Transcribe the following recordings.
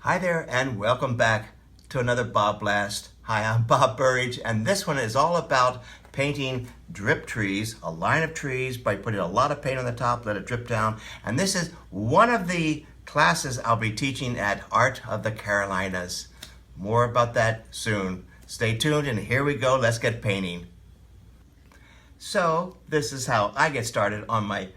Hi there and welcome back to another BobBlast. Hi, I'm Bob Burridge and this one is all about painting drip trees, a line of trees by putting a lot of paint on the top, let it drip down. And this is one of the classes I'll be teaching at Art of the Carolinas. More about that soon. Stay tuned and here we go, let's get painting. So this is how I get started on my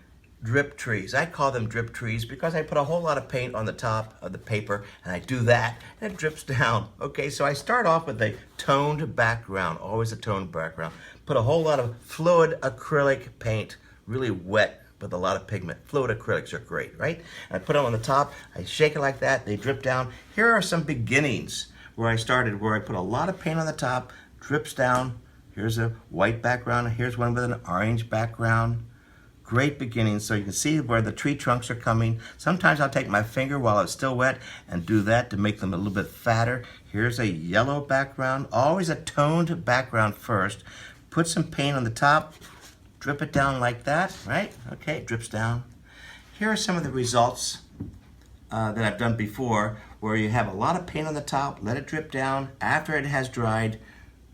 drip trees. I call them drip trees because I put a whole lot of paint on the top of the paper and I do that and it drips down. Okay, so I start off with a toned background, always a toned background. Put a whole lot of fluid acrylic paint, really wet with a lot of pigment. Fluid acrylics are great, right? And I put them on the top, I shake it like that, they drip down. Here are some beginnings where I started, where I put a lot of paint on the top, drips down. Here's a white background, here's one with an orange background. Great beginning, so you can see where the tree trunks are coming. Sometimes I'll take my finger while it's still wet and do that to make them a little bit fatter. Here's a yellow background, always a toned background first. Put some paint on the top, drip it down like that, right? Okay, it drips down. Here are some of the results that I've done before, where you have a lot of paint on the top, let it drip down. After it has dried,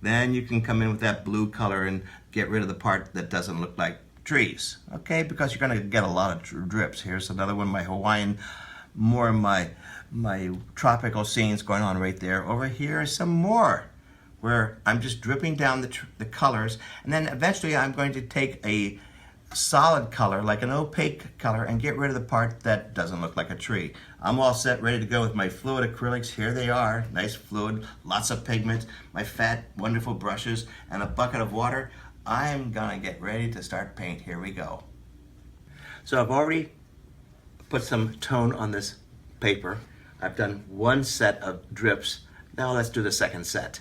then you can come in with that blue color and get rid of the part that doesn't look like trees, okay, because you're going to get a lot of drips. Here's another one, my Hawaiian, more of my tropical scenes going on right there. Over here is some more where I'm just dripping down the colors, and then eventually I'm going to take a solid color, like an opaque color, and get rid of the part that doesn't look like a tree. I'm all set, ready to go with my fluid acrylics. Here they are, nice fluid, lots of pigment, my fat, wonderful brushes, and a bucket of water. I'm gonna get ready to start paint. Here we go. So I've already put some tone on this paper. I've done one set of drips. Now let's do the second set.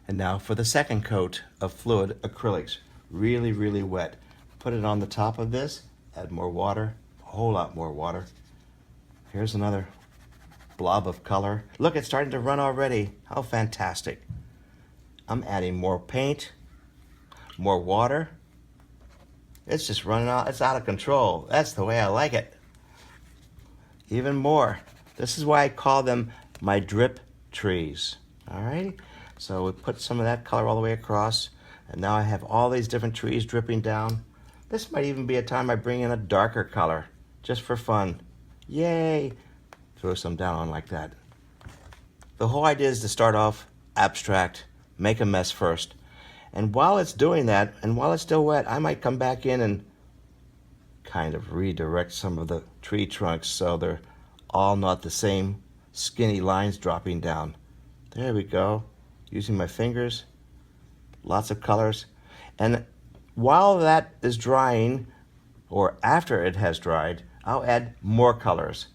And now for the second coat of fluid acrylics. Really, really wet. Put it on the top of this, add more water, a whole lot more water. Here's another blob of color. Look, it's starting to run already. How fantastic. I'm adding more paint, more water. It's just running out. It's out of control. That's the way I like it. Even more. This is why I call them my drip trees. All right. So we put some of that color all the way across, and now I have all these different trees dripping down. This might even be a time I bring in a darker color, just for fun. Yay! Throw some down on like that. The whole idea is to start off abstract, make a mess first. And while it's doing that, and while it's still wet, I might come back in and kind of redirect some of the tree trunks so they're all not the same skinny lines dropping down. There we go. Using my fingers, lots of colors. And while that is drying, or after it has dried, I'll add more colors.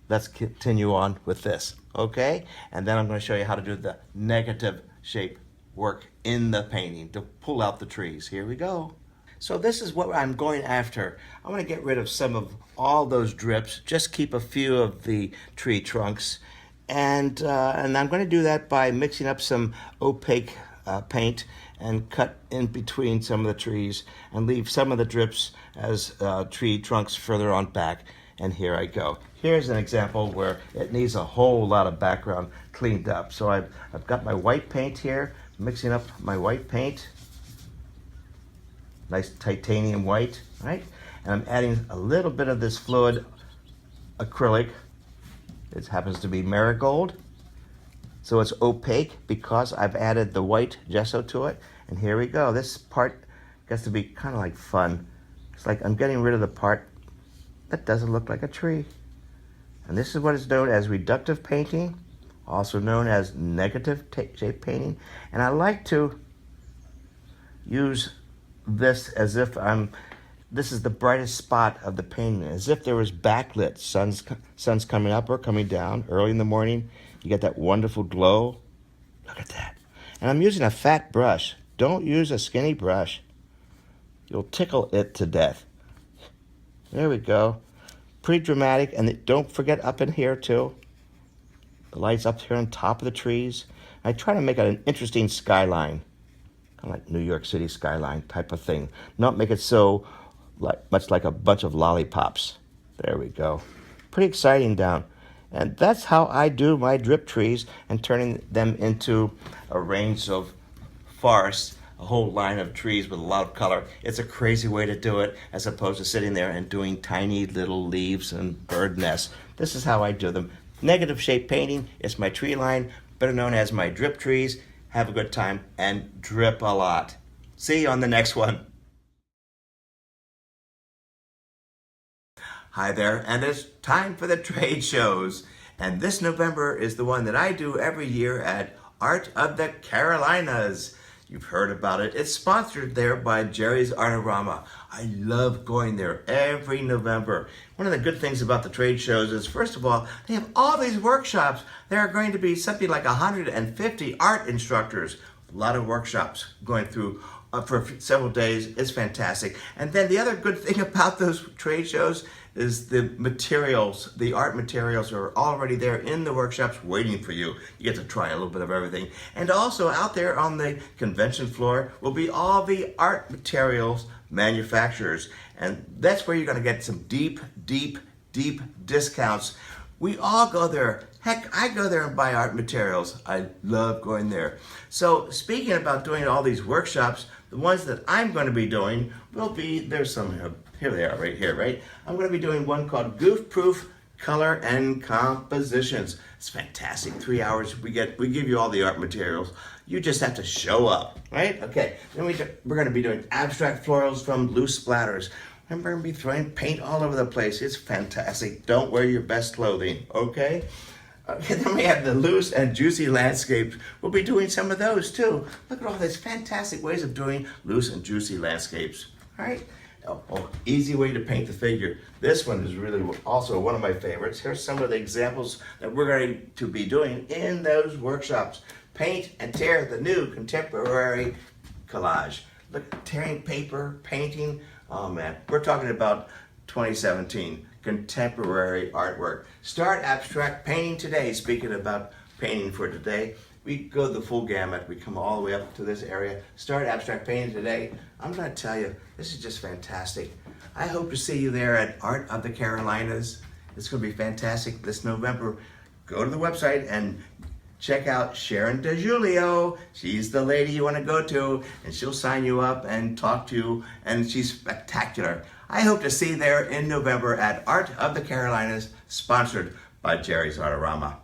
Let's continue on with this, okay? And then I'm going to show you how to do the negative shape work in the painting to pull out the trees. Here we go. So this is what I'm going after. I want to get rid of some of all those drips, just keep a few of the tree trunks, and I'm going to do that by mixing up some opaque paint and cut in between some of the trees and leave some of the drips as tree trunks further on back. And here I go. Here's an example where it needs a whole lot of background cleaned up. So I've got my white paint here, mixing up my white paint, nice titanium white, right? And I'm adding a little bit of this fluid acrylic. It happens to be marigold. So it's opaque because I've added the white gesso to it. And here we go. This part gets to be kind of like fun. It's like I'm getting rid of the part that doesn't look like a tree. And this is what is known as reductive painting, also known as negative shape painting. And I like to use this as if this is the brightest spot of the painting, as if there was backlit, sun's coming up or coming down early in the morning. You get that wonderful glow. Look at that. And I'm using a fat brush. Don't use a skinny brush. You'll tickle it to death. There we go. Pretty dramatic. And don't forget up in here too. The lights up here on top of the trees. I try to make it an interesting skyline. Kind of like New York City skyline type of thing. Not make it so much like a bunch of lollipops. There we go. Pretty exciting down. And that's how I do my drip trees and turning them into a range of forests, a whole line of trees with a lot of color. It's a crazy way to do it as opposed to sitting there and doing tiny little leaves and bird nests. This is how I do them. Negative shape painting is my tree line, better known as my drip trees. Have a good time and drip a lot. See you on the next one. Hi there, and it's time for the trade shows. And this November is the one that I do every year at Art of the Carolinas. You've heard about it. It's sponsored there by Jerry's Artorama. I love going there every November. One of the good things about the trade shows is, first of all, they have all these workshops. There are going to be something like 150 art instructors. A lot of workshops going through for several days. It's fantastic. And then the other good thing about those trade shows is the materials, the art materials are already there in the workshops waiting for you. You get to try a little bit of everything. And also out there on the convention floor will be all the art materials manufacturers. And that's where you're gonna get some deep discounts. We all go there. Heck, I go there and buy art materials. I love going there. So speaking about doing all these workshops, the ones that I'm going to be doing will be, there's some, here they are right here, right? I'm going to be doing one called Goof Proof Color and Compositions. It's fantastic. 3 hours. We give you all the art materials. You just have to show up, right? Okay. Then we're going to be doing abstract florals from loose splatters. I'm going to be throwing paint all over the place. It's fantastic. Don't wear your best clothing, okay? Okay, then we have the loose and juicy landscapes. We'll be doing some of those too. Look at all these fantastic ways of doing loose and juicy landscapes. All right? Easy way to paint the figure. This one is really also one of my favorites. Here's some of the examples that we're going to be doing in those workshops. Paint and tear the new contemporary collage. Look, tearing paper, painting. Oh man, we're talking about 2017. Contemporary artwork. Start abstract painting today. Speaking about painting for today, we go the full gamut. We come all the way up to this area. Start abstract painting today. I'm going to tell you, this is just fantastic. I hope to see you there at Art of the Carolinas. It's going to be fantastic this November. Go to the website and check out Sharon DeJulio. She's the lady you want to go to, and she'll sign you up and talk to you, and she's spectacular. I hope to see you there in November at Art of the Carolinas, sponsored by Jerry's Artorama.